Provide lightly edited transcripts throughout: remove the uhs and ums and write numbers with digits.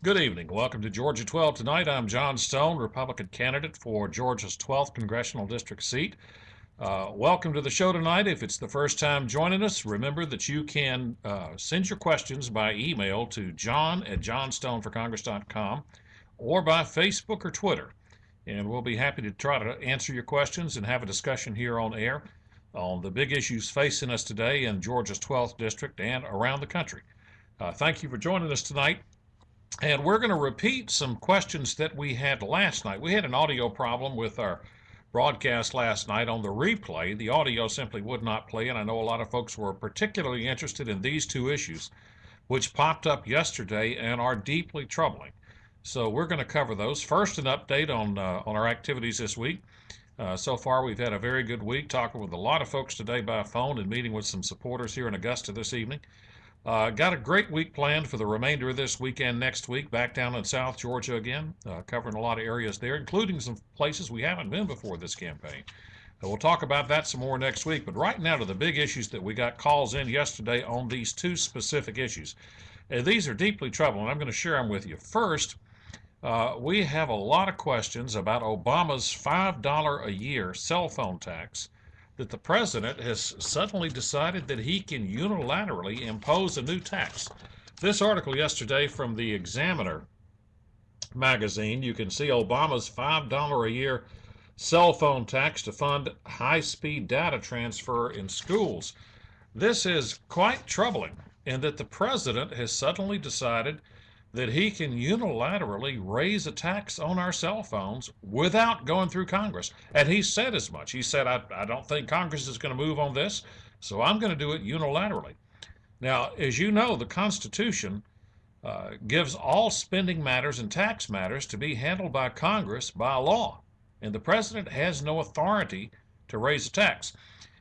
Good evening. Welcome to Georgia 12 tonight. I'm John Stone, Republican candidate for Georgia's 12th congressional district seat. Welcome to the show tonight. If it's the first time joining us, remember that you can send your questions by email to john@johnstoneforcongress.com or by Facebook or Twitter. And we'll be happy to try to answer your questions and have a discussion here on air on the big issues facing us today in Georgia's 12th district and around the country. Thank you for joining us tonight. And we're going to repeat some questions that we had last night. We had an audio problem with our broadcast last night on the replay. The audio simply would not play, and I know a lot of folks were particularly interested in these two issues, which popped up yesterday and are deeply troubling. So we're going to cover those. First, an update on our activities this week. So far, we've had a very good week, talking with a lot of folks today by phone and meeting with some supporters here in Augusta this evening. Got a great week planned for the remainder of this weekend next week, back down in South Georgia again, covering a lot of areas there, including some places we haven't been before this campaign. We'll talk about that some more next week, but right now to the big issues that we got calls in yesterday on these two specific issues. These are deeply troubling. I'm going to share them with you. First, we have a lot of questions about Obama's $5 a year cell phone tax that the president has suddenly decided that he can unilaterally impose a new tax. This article yesterday from the Examiner magazine, you can see Obama's $5 a year cell phone tax to fund high-speed data transfer in schools. This is quite troubling in that the president has suddenly decided that he can unilaterally raise a tax on our cell phones without going through Congress. And he said as much. He said, I don't think Congress is going to move on this, so I'm going to do it unilaterally. Now, as you know, the Constitution gives all spending matters and tax matters to be handled by Congress by law, and the president has no authority to raise a tax.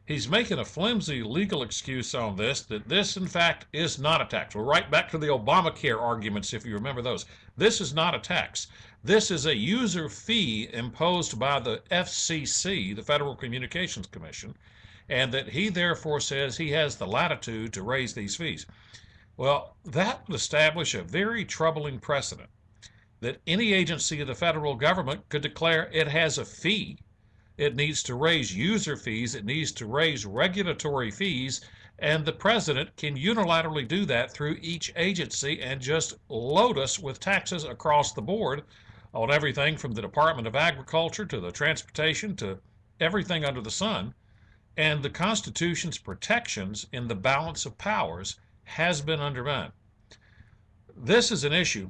He's making a flimsy legal excuse on this, that this, in fact, is not a tax. We're right back to the Obamacare arguments, if you remember those. This is not a tax. This is a user fee imposed by the FCC, the Federal Communications Commission, and that he therefore says he has the latitude to raise these fees. Well, that would establish a very troubling precedent, that any agency of the federal government could declare it has a fee. It needs to raise user fees, it needs to raise regulatory fees, and the president can unilaterally do that through each agency and just load us with taxes across the board on everything from the Department of Agriculture to the transportation to everything under the sun. And the Constitution's protections in the balance of powers has been undermined. This is an issue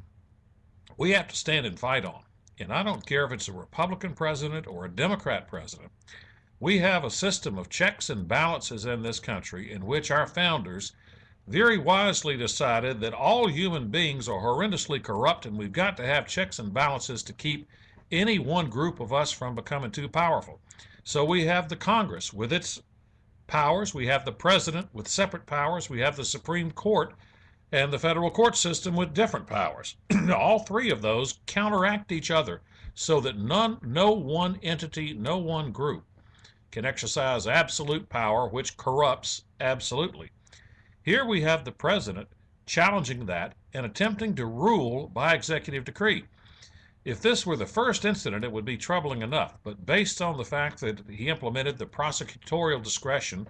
we have to stand and fight on. And I don't care if it's a Republican president or a Democrat president. We have a system of checks and balances in this country in which our founders very wisely decided that all human beings are horrendously corrupt, and we've got to have checks and balances to keep any one group of us from becoming too powerful. So we have the Congress with its powers, we have the president with separate powers, we have the Supreme Court and the federal court system with different powers. All three of those counteract each other so that no one entity, no one group can exercise absolute power, which corrupts absolutely. Here we have the president challenging that and attempting to rule by executive decree. If this were the first incident, it would be troubling enough, but based on the fact that he implemented the prosecutorial discretion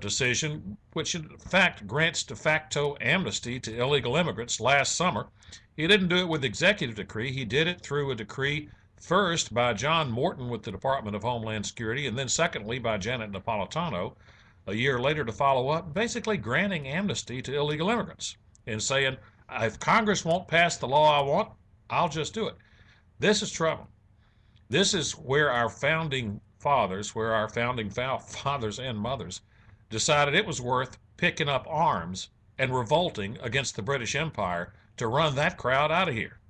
decision, which in fact grants de facto amnesty to illegal immigrants last summer. He didn't do it with executive decree. He did it through a decree first by John Morton with the Department of Homeland Security, and then secondly by Janet Napolitano a year later to follow up, basically granting amnesty to illegal immigrants and saying, if Congress won't pass the law I want, I'll just do it. This is trouble. This is where our founding fathers, fathers and mothers decided it was worth picking up arms and revolting against the British Empire to run that crowd out of here.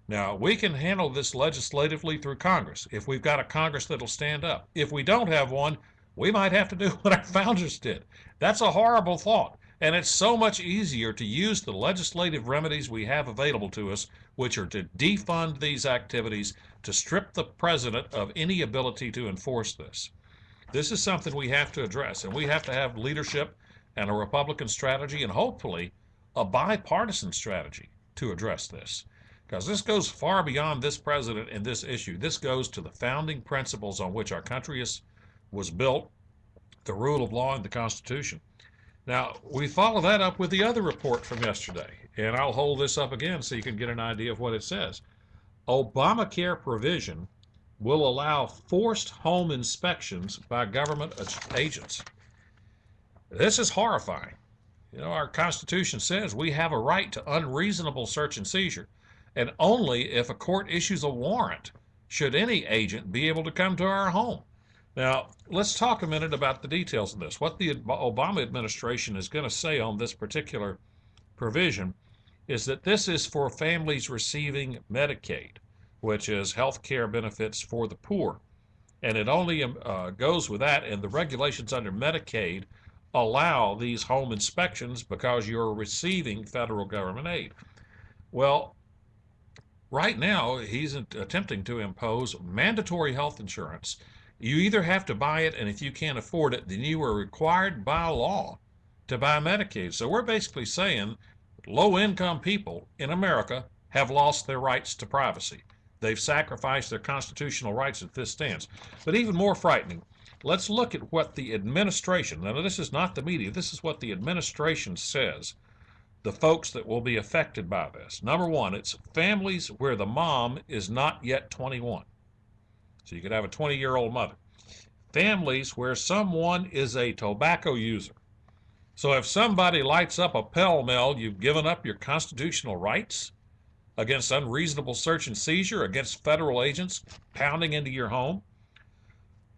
Now, we can handle this legislatively through Congress if we've got a Congress that'll stand up. If we don't have one, we might have to do what our founders did. That's a horrible thought, and it's so much easier to use the legislative remedies we have available to us, which are to defund these activities, to strip the president of any ability to enforce this. This is something we have to address, and we have to have leadership and a Republican strategy and hopefully a bipartisan strategy to address this, because this goes far beyond this president and this issue. This goes to the founding principles on which our country was built, the rule of law and the Constitution. Now, we follow that up with the other report from yesterday, and I'll hold this up again so you can get an idea of what it says. Obamacare provision will allow forced home inspections by government agents. This is horrifying. You know, our Constitution says we have a right to unreasonable search and seizure, and only if a court issues a warrant should any agent be able to come to our home. Now, let's talk a minute about the details of this. What the Obama administration is going to say on this particular provision is that this is for families receiving Medicaid, which is health care benefits for the poor. And it only goes with that, and the regulations under Medicaid allow these home inspections because you're receiving federal government aid. Well, right now, he's attempting to impose mandatory health insurance. You either have to buy it, and if you can't afford it, then you are required by law to buy Medicaid. So we're basically saying low-income people in America have lost their rights to privacy. They've sacrificed their constitutional rights as this stands. But even more frightening, let's look at what the administration, now this is not the media, this is what the administration says, the folks that will be affected by this. Number one, it's families where the mom is not yet 21. So you could have a 20-year-old mother. Families where someone is a tobacco user. So if somebody lights up a Pell-Mell, you've given up your constitutional rights against unreasonable search and seizure, against federal agents pounding into your home.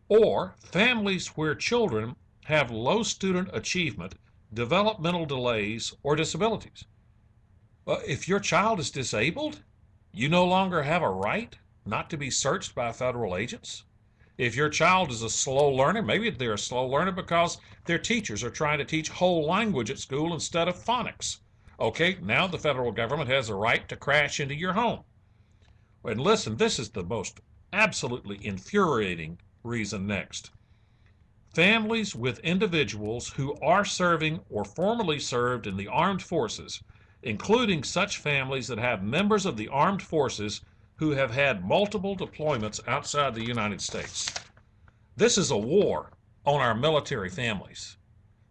Or families where children have low student achievement, developmental delays, or disabilities. If your child is disabled, you no longer have a right not to be searched by federal agents. If your child is a slow learner, maybe they're a slow learner because their teachers are trying to teach whole language at school instead of phonics. Okay, now the federal government has a right to crash into your home. And listen, this is the most absolutely infuriating reason next. Families with individuals who are serving or formerly served in the armed forces, including such families that have members of the armed forces who have had multiple deployments outside the United States. This is a war on our military families.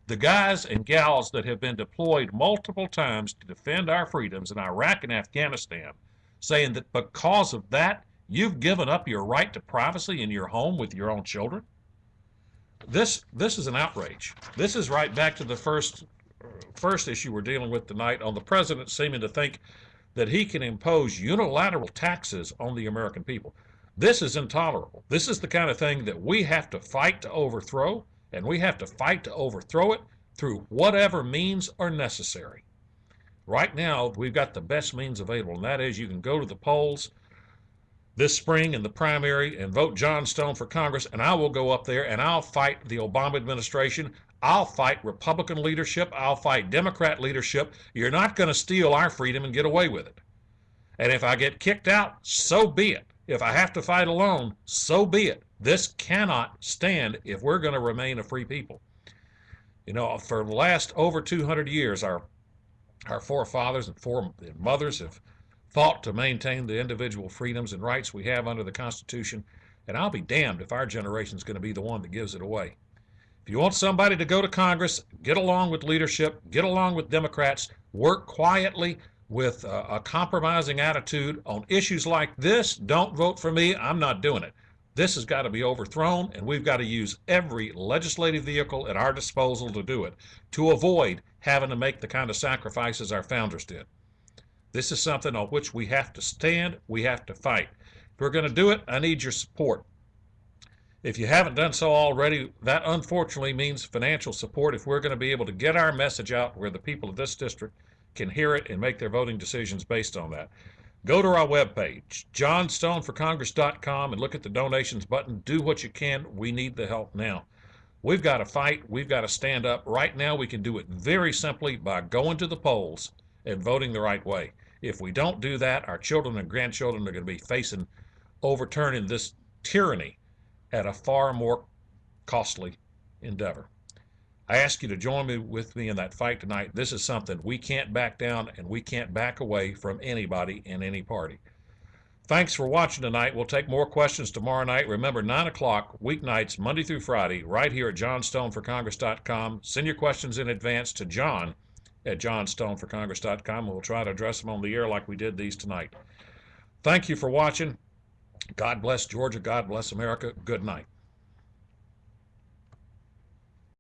The guys and gals that have been deployed multiple times to defend our freedoms in Iraq and Afghanistan, saying that because of that, you've given up your right to privacy in your home with your own children. This is an outrage. This is right back to the first issue we're dealing with tonight on the president seeming to think that he can impose unilateral taxes on the American people. This is intolerable. This is the kind of thing that we have to fight to overthrow, and we have to fight to overthrow it through whatever means are necessary. Right now, we've got the best means available, and that is you can go to the polls this spring in the primary and vote John Stone for Congress, and I will go up there and I'll fight the Obama administration. I'll fight Republican leadership. I'll fight Democrat leadership. You're not going to steal our freedom and get away with it. And if I get kicked out, so be it. If I have to fight alone, so be it. This cannot stand if we're going to remain a free people. You know, for the last over 200 years, our forefathers and mothers have fought to maintain the individual freedoms and rights we have under the Constitution, and I'll be damned if our generation is going to be the one that gives it away. If you want somebody to go to Congress, get along with leadership, get along with Democrats, work quietly with a compromising attitude on issues like this. Don't vote for me. I'm not doing it. This has got to be overthrown, and we've got to use every legislative vehicle at our disposal to do it, to avoid having to make the kind of sacrifices our founders did. This is something on which we have to stand, we have to fight. If we're going to do it, I need your support. If you haven't done so already, that unfortunately means financial support if we're going to be able to get our message out where the people of this district can hear it and make their voting decisions based on that. Go to our webpage, johnstoneforcongress.com, and look at the donations button. Do what you can. We need the help now. We've got to fight. We've got to stand up. Right now, we can do it very simply by going to the polls and voting the right way. If we don't do that, our children and grandchildren are going to be facing overturning this tyranny at a far more costly endeavor. I ask you to join me with me in that fight tonight. This is something we can't back down, and we can't back away from anybody in any party. Thanks for watching tonight. We'll take more questions tomorrow night. Remember, 9 o'clock, weeknights, Monday through Friday, right here at johnstoneforcongress.com. Send your questions in advance to John at johnstoneforcongress.com, and we'll try to address them on the air like we did these tonight. Thank you for watching. God bless Georgia. God bless America. Good night.